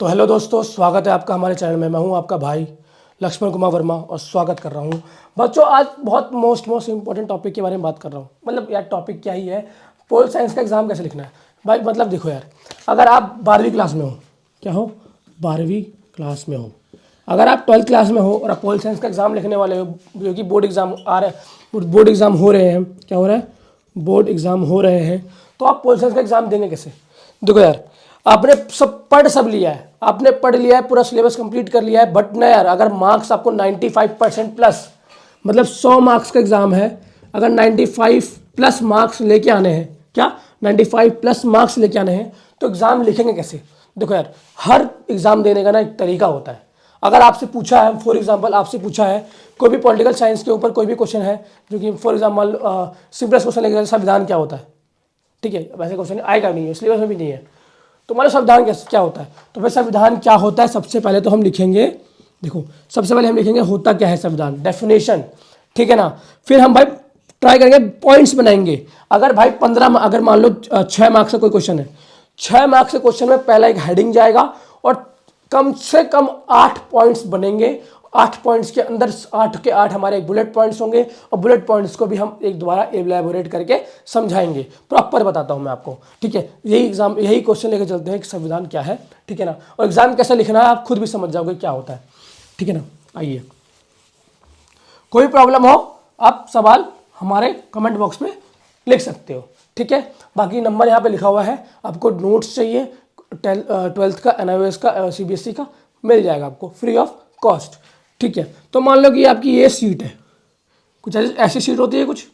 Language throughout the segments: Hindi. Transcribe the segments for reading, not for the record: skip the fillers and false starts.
तो हेलो दोस्तों, स्वागत है आपका हमारे चैनल में। मैं हूं आपका भाई लक्ष्मण कुमार वर्मा और स्वागत कर रहा हूं बच्चों। आज बहुत मोस्ट इंपॉर्टेंट टॉपिक के बारे में बात कर रहा हूं। मतलब यार टॉपिक क्या ही है, पोल साइंस का एग्ज़ाम कैसे लिखना है भाई। मतलब देखो यार, अगर आप 12वीं क्लास में हो, क्या हो 12वीं क्लास में हो, अगर आप 12th क्लास में हो और आप पोल साइंस का एग्ज़ाम लिखने वाले हो, जो कि बोर्ड एग्ज़ाम आ रहा है, बोर्ड एग्ज़ाम हो रहे हैं, क्या हो रहा है, बोर्ड एग्ज़ाम हो रहे हैं, तो आप पोल साइंस का एग्ज़ाम देंगे कैसे। देखो यार, आपने सब लिया है, आपने पढ़ लिया है, पूरा सिलेबस कंप्लीट कर लिया है, बट ना यार, अगर मार्क्स आपको 95% प्लस, मतलब 100 मार्क्स का एग्जाम है, अगर 95 प्लस मार्क्स लेके आने हैं, क्या 95 प्लस मार्क्स लेके आने हैं, तो एग्जाम लिखेंगे कैसे। देखो यार, हर एग्जाम देने का ना एक तरीका होता है। अगर आपसे पूछा है, फॉर एग्जाम्पल आपसे पूछा है कोई भी पॉलिटिकल साइंस के ऊपर कोई भी क्वेश्चन है, जो कि फॉर एग्जाम्पल सिंपलेस्ट क्वेश्चन लेके संविधान क्या होता है, ठीक है, वैसे क्वेश्चन आएगा नहीं है, सिलेबस में भी नहीं है, तो हमारा संविधान क्या होता है। तो भाई संविधान क्या होता है, सबसे पहले तो हम लिखेंगे, देखो सबसे पहले हम लिखेंगे होता क्या है संविधान, डेफिनेशन, ठीक है ना। फिर हम भाई ट्राई करेंगे, पॉइंट्स बनाएंगे। अगर भाई 15, अगर मान लो 6 मार्क्स का कोई क्वेश्चन है, 6 मार्क्स के क्वेश्चन में पहला एक हेडिंग जाएगा और कम से कम 8 पॉइंट्स बनेंगे। 8 पॉइंट्स के अंदर 8 के 8 हमारे बुलेट पॉइंट्स होंगे और बुलेट पॉइंट्स को भी हम एक दोबारा एलैबोरेट करके समझाएंगे, प्रॉपर बताता हूं मैं आपको, ठीक है। यही क्वेश्चन लेके चलते हैं कि संविधान क्या है, ठीक है ना। और एग्जाम कैसे लिखना है आप खुद भी समझ जाओगे क्या होता है, ठीक है ना। आइए, कोई प्रॉब्लम हो आप सवाल हमारे कमेंट बॉक्स में लिख सकते हो, ठीक है। बाकी नंबर यहाँ पे लिखा हुआ है, आपको नोट्स चाहिए 12th का, NIOS का, CBSE का मिल जाएगा आपको फ्री ऑफ कॉस्ट, ठीक है। तो मान लो कि आपकी ये सीट है, कुछ ऐसी सीट होती है कुछ,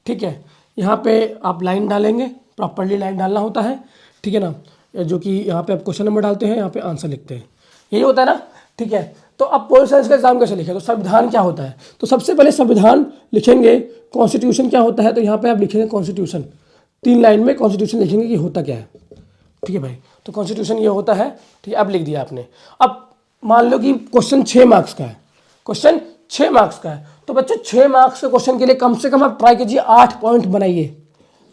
ठीक है। यहाँ पे आप लाइन डालेंगे, प्रॉपरली लाइन डालना होता है, ठीक है ना। जो कि यहाँ पे आप क्वेश्चन नंबर डालते हैं, यहाँ पे आंसर लिखते हैं, यही होता है ना, ठीक है। तो अब पोल साइंस का एग्जाम कैसे लिखें, तो संविधान क्या होता है, तो सबसे पहले संविधान लिखेंगे। कॉन्स्टिट्यूशन क्या होता है, तो यहाँ पे आप लिखेंगे कॉन्स्टिट्यूशन, 3 लाइन में कॉन्स्टिट्यूशन लिखेंगे कि होता क्या है, ठीक है भाई। तो कॉन्स्टिट्यूशन ये होता है, ठीक है, अब लिख दिया आपने। अब मान लो कि क्वेश्चन 6 मार्क्स का है, क्वेश्चन 6 मार्क्स का है, तो बच्चों 6 मार्क्स के क्वेश्चन के लिए कम से कम आप ट्राई कीजिए 8 पॉइंट बनाइए,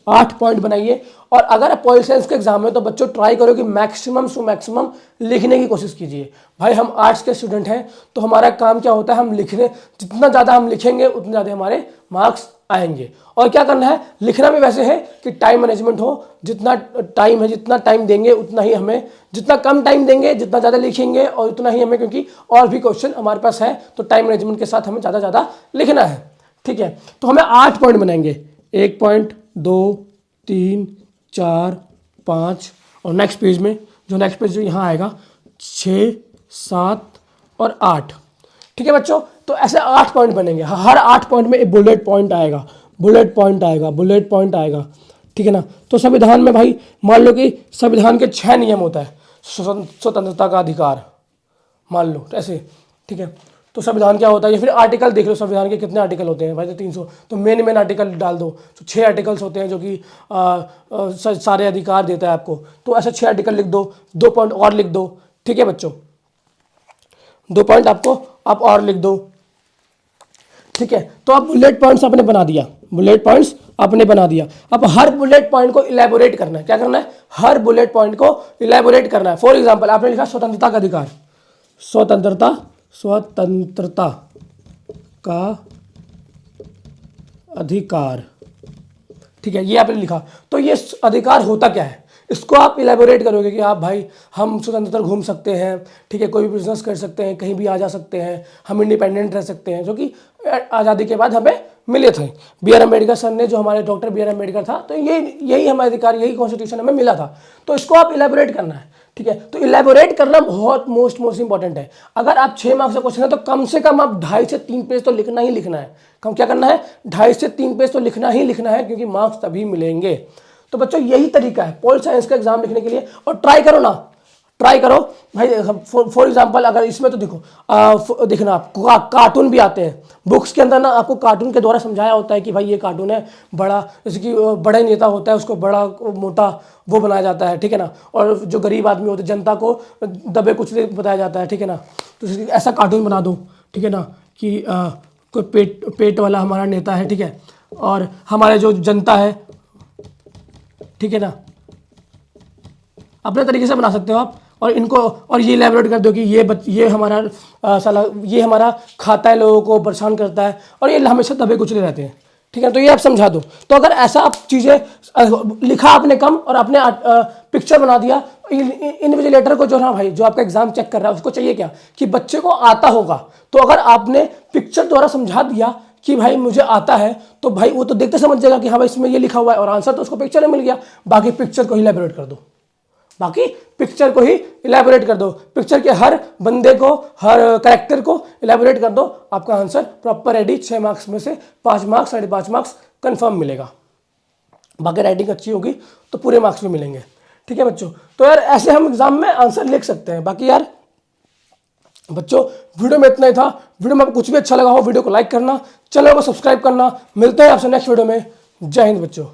8 पॉइंट बनाइए। और अगर आप पॉलिटिकल साइंस के एग्जाम में, तो बच्चों ट्राई करो कि मैक्सिमम टू मैक्सिमम लिखने की कोशिश कीजिए। भाई हम आर्ट्स के स्टूडेंट हैं, तो हमारा काम क्या होता है, हम लिखने, जितना ज़्यादा हम लिखेंगे उतने ज़्यादा हमारे मार्क्स आएंगे। और क्या करना है, लिखना भी वैसे है कि टाइम मैनेजमेंट हो, जितना टाइम है, जितना टाइम देंगे उतना ही हमें, जितना कम टाइम देंगे जितना ज़्यादा लिखेंगे और उतना ही हमें, क्योंकि और भी क्वेश्चन हमारे पास है, तो टाइम मैनेजमेंट के साथ हमें ज़्यादा लिखना है, ठीक है। तो हमें 8 पॉइंट बनाएंगे, 1 पॉइंट, 2, 3, 4, 5, और नेक्स्ट पेज में, जो नेक्स्ट पेज जो यहाँ आएगा 6, 7 और 8, ठीक है बच्चों। तो ऐसे 8 पॉइंट बनेंगे, हर 8 पॉइंट में एक बुलेट पॉइंट आएगा, बुलेट पॉइंट आएगा, बुलेट पॉइंट आएगा, ठीक है ना। तो संविधान में भाई मान लो कि संविधान के 6 नियम होता है। स्वतंत्रता का अधिकार, मान लो तो ऐसे, ठीक है। तो संविधान क्या होता है, या फिर आर्टिकल देख लो, संविधान के कितने आर्टिकल होते हैं भाई, तो 300, तो मेन आर्टिकल डाल दो, तो 6 आर्टिकल्स होते हैं जो कि सारे अधिकार देता है आपको। तो ऐसे 6 आर्टिकल लिख दो, 2 पॉइंट और लिख दो, ठीक है बच्चों, 2 पॉइंट आपको आप और लिख दो, ठीक है। तो आप बुलेट पॉइंट्स आपने बना दिया, बुलेट पॉइंट्स आपने बना दिया। अब हर बुलेट पॉइंट को इलेबोरेट करना है, क्या करना है, हर बुलेट पॉइंट को इलेबोरेट करना है। फॉर एग्जांपल आपने लिखा स्वतंत्रता का अधिकार, स्वतंत्रता का अधिकार, ठीक है, ये आपने लिखा। तो ये अधिकार होता क्या है, इसको आप इलेबोरेट करोगे कि आप भाई हम स्वतंत्र घूम सकते हैं, ठीक है, कोई भी बिजनेस कर सकते हैं, कहीं भी आ जा सकते हैं, हम इंडिपेंडेंट रह सकते हैं, जो कि आज़ादी के बाद हमें मिले थे। B.R. अम्बेडकर सर ने, जो हमारे डॉक्टर B.R. अम्बेडकर था, तो यही हमारे अधिकार, यही कॉन्स्टिट्यूशन हमें मिला था। तो इसको आप इलेबोरेट करना है, ठीक है। तो इलेबोरेट करना बहुत मोस्ट इंपॉर्टेंट है। अगर आप 6 मार्क्स का क्वेश्चन है, तो कम से कम आप 2.5 से 3 पेज तो लिखना ही लिखना है। कम क्या करना है, 2.5 से 3 पेज तो लिखना ही लिखना है, क्योंकि मार्क्स तभी मिलेंगे। तो बच्चों यही तरीका है पोल साइंस का एग्जाम लिखने के लिए। और ट्राई करो ना, ट्राई करो भाई। फॉर एग्जांपल अगर इसमें तो देखो, देखना आपको कार्टून भी आते हैं बुक्स के अंदर ना, आपको कार्टून के द्वारा समझाया होता है कि भाई ये कार्टून है बड़ा, जैसे कि बड़ा नेता होता है, उसको बड़ा मोटा वो बनाया जाता है, ठीक है ना। और जो गरीब आदमी होते हैं, जनता को दबे कुचले बताया जाता है, ठीक है ना। तो ऐसा कार्टून बना दो, ठीक है ना, कि कोई पेट वाला हमारा नेता है, ठीक है, और हमारे जो जनता है, ठीक है ना, अपने तरीके से बना सकते हो आप। और इनको और ये इलेबोरेट कर दो कि ये हमारा साला ये हमारा खाता है, लोगों को परेशान करता है और ये हमेशा दबे कुचले रहते हैं, ठीक है। तो ये आप समझा दो। तो अगर ऐसा आप चीज़ें लिखा आपने कम और आपने पिक्चर बना दिया, इन्विजिलेटर को जो ना भाई जो आपका एग्जाम चेक कर रहा है उसको चाहिए क्या कि बच्चे को आता होगा। तो अगर आपने पिक्चर द्वारा समझा दिया कि भाई मुझे आता है, तो भाई वो तो देखते समझ जाएगा कि हाँ भाई इसमें ये लिखा हुआ है और आंसर तो उसको पिक्चर में मिल गया। बाकी पिक्चर को ही इलैबोरेट कर दो, बाकी पिक्चर को ही इलैबोरेट कर दो, पिक्चर के हर बंदे को, हर कैरेक्टर को इलैबोरेट कर दो, आपका आंसर प्रॉपर रेडी। 6 मार्क्स में से 5 मार्क्स 5.5 मार्क्स कंफर्म मिलेगा। बाकी राइटिंग अच्छी होगी तो पूरे मार्क्स भी मिलेंगे, ठीक है बच्चों। तो यार ऐसे हम एग्जाम में आंसर लिख सकते हैं। बाकी यार बच्चों वीडियो में इतना ही था। वीडियो में आपको कुछ भी अच्छा लगा हो वीडियो को लाइक करना, चैनल को सब्सक्राइब करना। मिलते हैं आपसे नेक्स्ट वीडियो में। जय हिंद बच्चों।